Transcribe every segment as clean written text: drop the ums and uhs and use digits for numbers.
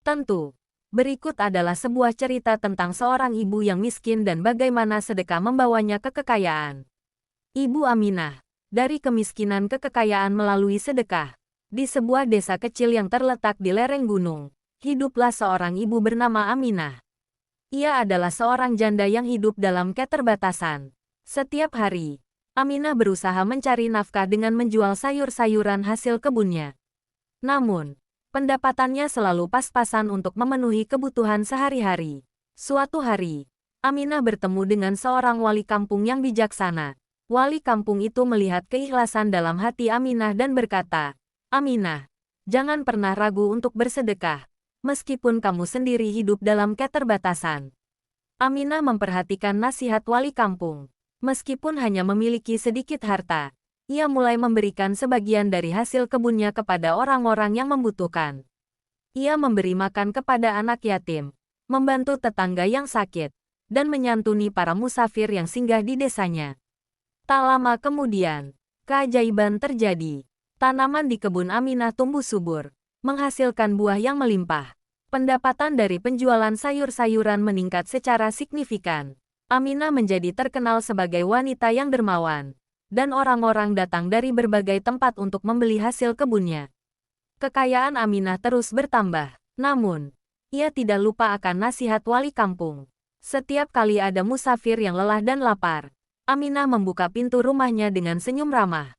Tentu, berikut adalah sebuah cerita tentang seorang ibu yang miskin dan bagaimana sedekah membawanya ke kekayaan. Ibu Aminah, dari kemiskinan ke kekayaan melalui sedekah. Di sebuah desa kecil yang terletak di lereng gunung, hiduplah seorang ibu bernama Aminah. Ia adalah seorang janda yang hidup dalam keterbatasan. Setiap hari, Aminah berusaha mencari nafkah dengan menjual sayur-sayuran hasil kebunnya. Namun, pendapatannya selalu pas-pasan untuk memenuhi kebutuhan sehari-hari. Suatu hari, Aminah bertemu dengan seorang wali kampung yang bijaksana. Wali kampung itu melihat keikhlasan dalam hati Aminah dan berkata, "Aminah, jangan pernah ragu untuk bersedekah, meskipun kamu sendiri hidup dalam keterbatasan." Aminah memperhatikan nasihat wali kampung. Meskipun hanya memiliki sedikit harta, ia mulai memberikan sebagian dari hasil kebunnya kepada orang-orang yang membutuhkan. Ia memberi makan kepada anak yatim, membantu tetangga yang sakit, dan menyantuni para musafir yang singgah di desanya. Tak lama kemudian, keajaiban terjadi. Tanaman di kebun Aminah tumbuh subur, menghasilkan buah yang melimpah. Pendapatan dari penjualan sayur-sayuran meningkat secara signifikan. Aminah menjadi terkenal sebagai wanita yang dermawan, dan orang-orang datang dari berbagai tempat untuk membeli hasil kebunnya. Kekayaan Aminah terus bertambah, namun, ia tidak lupa akan nasihat wali kampung. Setiap kali ada musafir yang lelah dan lapar, Aminah membuka pintu rumahnya dengan senyum ramah.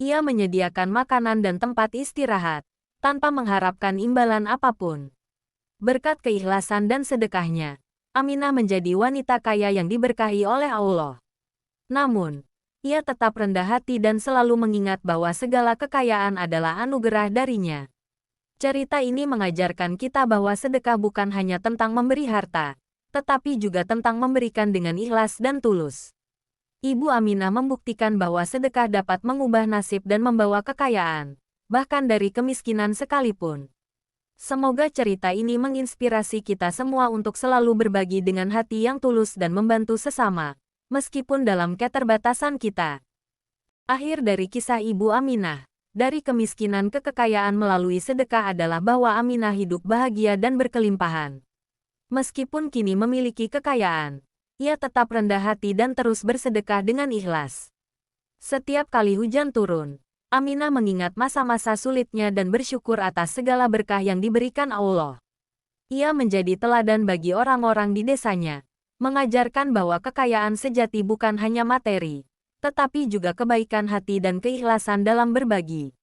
Ia menyediakan makanan dan tempat istirahat, tanpa mengharapkan imbalan apapun. Berkat keikhlasan dan sedekahnya, Aminah menjadi wanita kaya yang diberkahi oleh Allah. Namun, ia tetap rendah hati dan selalu mengingat bahwa segala kekayaan adalah anugerah darinya. Cerita ini mengajarkan kita bahwa sedekah bukan hanya tentang memberi harta, tetapi juga tentang memberikan dengan ikhlas dan tulus. Ibu Aminah membuktikan bahwa sedekah dapat mengubah nasib dan membawa kekayaan, bahkan dari kemiskinan sekalipun. Semoga cerita ini menginspirasi kita semua untuk selalu berbagi dengan hati yang tulus dan membantu sesama, meskipun dalam keterbatasan kita. Akhir dari kisah Ibu Aminah, dari kemiskinan ke kekayaan melalui sedekah adalah bahwa Aminah hidup bahagia dan berkelimpahan. Meskipun kini memiliki kekayaan, ia tetap rendah hati dan terus bersedekah dengan ikhlas. Setiap kali hujan turun, Aminah mengingat masa-masa sulitnya dan bersyukur atas segala berkah yang diberikan Allah. Ia menjadi teladan bagi orang-orang di desanya, mengajarkan bahwa kekayaan sejati bukan hanya materi, tetapi juga kebaikan hati dan keikhlasan dalam berbagi.